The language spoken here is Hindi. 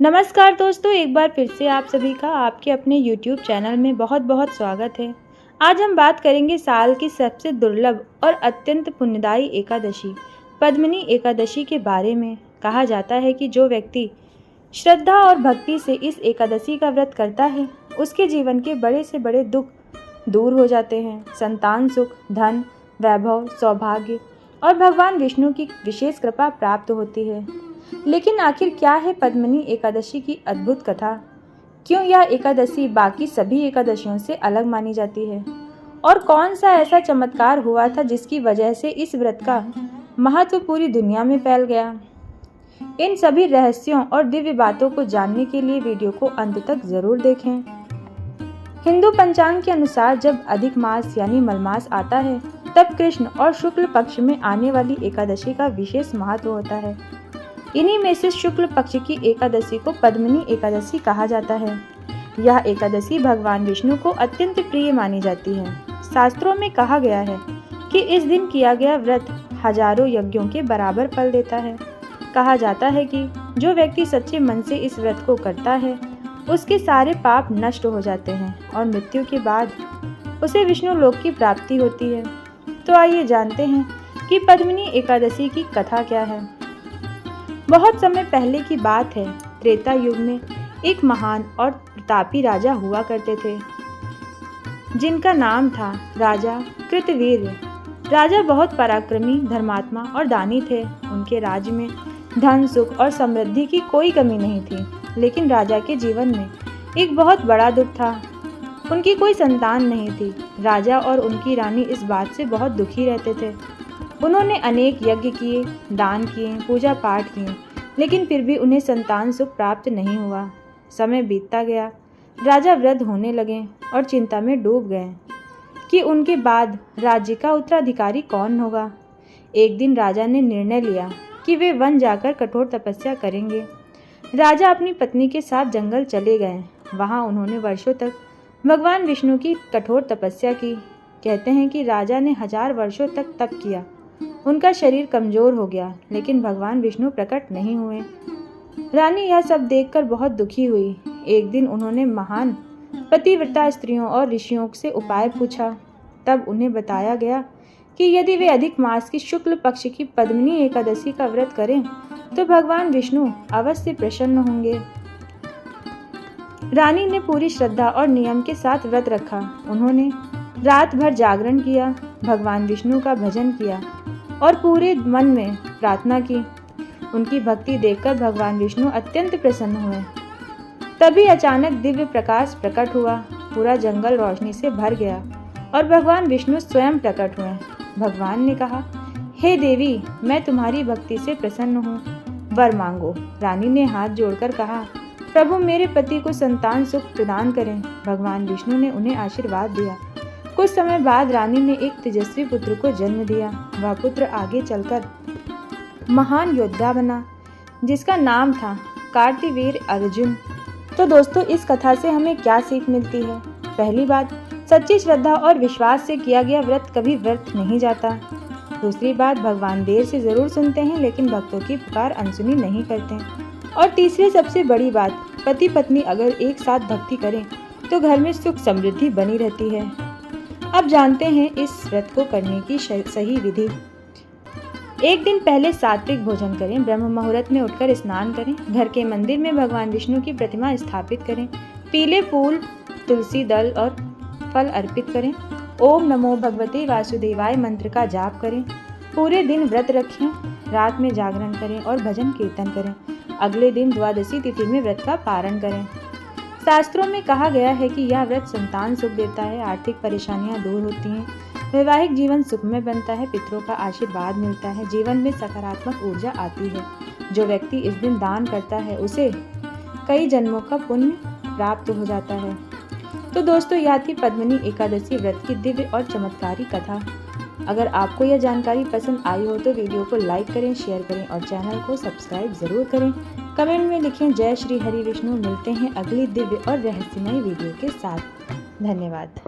नमस्कार दोस्तों, एक बार फिर से आप सभी का आपके अपने YouTube चैनल में बहुत बहुत स्वागत है। आज हम बात करेंगे साल की सबसे दुर्लभ और अत्यंत पुण्यदायी एकादशी पद्मिनी एकादशी के बारे में। कहा जाता है कि जो व्यक्ति श्रद्धा और भक्ति से इस एकादशी का व्रत करता है उसके जीवन के बड़े से बड़े दुख दूर हो जाते हैं। संतान सुख, धन, वैभव, सौभाग्य और भगवान विष्णु की विशेष कृपा प्राप्त होती है। लेकिन आखिर क्या है पद्मिनी एकादशी की अद्भुत कथा? क्यों यह एकादशी बाकी सभी एकादशियों से अलग मानी जाती है? और कौन सा ऐसा चमत्कार हुआ था जिसकी वजह से इस व्रत का महत्व पूरी दुनिया में फैल गया? इन सभी रहस्यों और दिव्य बातों को जानने के लिए वीडियो को अंत तक जरूर देखें। हिंदू पंचांग के अनुसार जब अधिक मास यानी मलमास आता है तब कृष्ण और शुक्ल पक्ष में आने वाली एकादशी का विशेष महत्व होता है। इन्हीं में से शुक्ल पक्ष की एकादशी को पद्मिनी एकादशी कहा जाता है। यह एकादशी भगवान विष्णु को अत्यंत प्रिय मानी जाती है। शास्त्रों में कहा गया है कि इस दिन किया गया व्रत हजारों यज्ञों के बराबर फल देता है। कहा जाता है कि जो व्यक्ति सच्चे मन से इस व्रत को करता है उसके सारे पाप नष्ट हो जाते हैं और मृत्यु के बाद उसे विष्णु लोक की प्राप्ति होती है। तो आइए जानते हैं कि पद्मिनी एकादशी की कथा क्या है। बहुत समय पहले की बात है। त्रेता युग में एक महान और प्रतापी राजा हुआ करते थे जिनका नाम था राजा कृतवीर्य। राजा बहुत पराक्रमी, धर्मात्मा और दानी थे। उनके राज्य में धन, सुख और समृद्धि की कोई कमी नहीं थी। लेकिन राजा के जीवन में एक बहुत बड़ा दुख था। उनकी कोई संतान नहीं थी। राजा और उनकी रानी इस बात से बहुत दुखी रहते थे। उन्होंने अनेक यज्ञ किए, दान किए, पूजा पाठ किए, लेकिन फिर भी उन्हें संतान सुख प्राप्त नहीं हुआ। समय बीतता गया। राजा वृद्ध होने लगे और चिंता में डूब गए कि उनके बाद राज्य का उत्तराधिकारी कौन होगा। एक दिन राजा ने निर्णय लिया कि वे वन जाकर कठोर तपस्या करेंगे। राजा अपनी पत्नी के साथ जंगल चले गए। वहाँ उन्होंने वर्षों तक भगवान विष्णु की कठोर तपस्या की। कहते हैं कि राजा ने 1000 वर्षों तक तप किया। उनका शरीर कमजोर हो गया, लेकिन भगवान विष्णु प्रकट नहीं हुए। रानी यह सब देखकर बहुत दुखी हुई। एक दिन उन्होंने महान पतिव्रता स्त्रियों और ऋषियों से उपाय पूछा। तब उन्हें बताया गया कि यदि वे अधिक मास की शुक्ल पक्ष की पद्मिनी एकादशी का व्रत करें तो भगवान विष्णु अवश्य प्रसन्न होंगे। रानी ने पूरी श्रद्धा और नियम के साथ व्रत रखा। उन्होंने रात भर जागरण किया, भगवान विष्णु का भजन किया और पूरे मन में प्रार्थना की। उनकी भक्ति देखकर भगवान विष्णु अत्यंत प्रसन्न हुए। तभी अचानक दिव्य प्रकाश प्रकट हुआ। पूरा जंगल रोशनी से भर गया और भगवान विष्णु स्वयं प्रकट हुए। भगवान ने कहा, हे देवी, मैं तुम्हारी भक्ति से प्रसन्न हूँ, वर मांगो। रानी ने हाथ जोड़कर कहा, प्रभु, मेरे पति को संतान सुख प्रदान करें। भगवान विष्णु ने उन्हें आशीर्वाद दिया। कुछ समय बाद रानी ने एक तेजस्वी पुत्र को जन्म दिया। वह पुत्र आगे चलकर महान योद्धा बना जिसका नाम था कार्तिवीर अर्जुन। तो दोस्तों, इस कथा से हमें क्या सीख मिलती है? पहली बात, सच्ची श्रद्धा और विश्वास से किया गया व्रत कभी व्यर्थ नहीं जाता। दूसरी बात, भगवान देर से जरूर सुनते हैं लेकिन भक्तों की पुकार अनसुनी नहीं करते। और तीसरी सबसे बड़ी बात, पति पत्नी अगर एक साथ भक्ति करें तो घर में सुख समृद्धि बनी रहती है। अब जानते हैं इस व्रत को करने की सही विधि। एक दिन पहले सात्विक भोजन करें, ब्रह्म मुहूर्त में उठकर स्नान करें, घर के मंदिर में भगवान विष्णु की प्रतिमा स्थापित करें, पीले फूल, तुलसी दल और फल अर्पित करें, ओम नमो भगवते वासुदेवाय मंत्र का जाप करें, पूरे दिन व्रत रखें, रात में जागरण करें और भजन कीर्तन करें। अगले दिन द्वादशी तिथि में व्रत का पारण करें। शास्त्रों में कहा गया है कि यह व्रत संतान सुख देता है, आर्थिक परेशानियां दूर होती हैं, वैवाहिक जीवन सुखमय बनता है, पितरों का आशीर्वाद मिलता है, जीवन में सकारात्मक ऊर्जा आती है। जो व्यक्ति इस दिन दान करता है उसे कई जन्मों का पुण्य प्राप्त हो जाता है। तो दोस्तों, यह थी पद्मिनी एकादशी व्रत की दिव्य और चमत्कारी कथा। अगर आपको यह जानकारी पसंद आई हो तो वीडियो को लाइक करें, शेयर करें और चैनल को सब्सक्राइब जरूर करें। कमेंट में लिखें जय श्री हरि विष्णु। मिलते हैं अगली दिव्य और रहस्यमय वीडियो के साथ। धन्यवाद।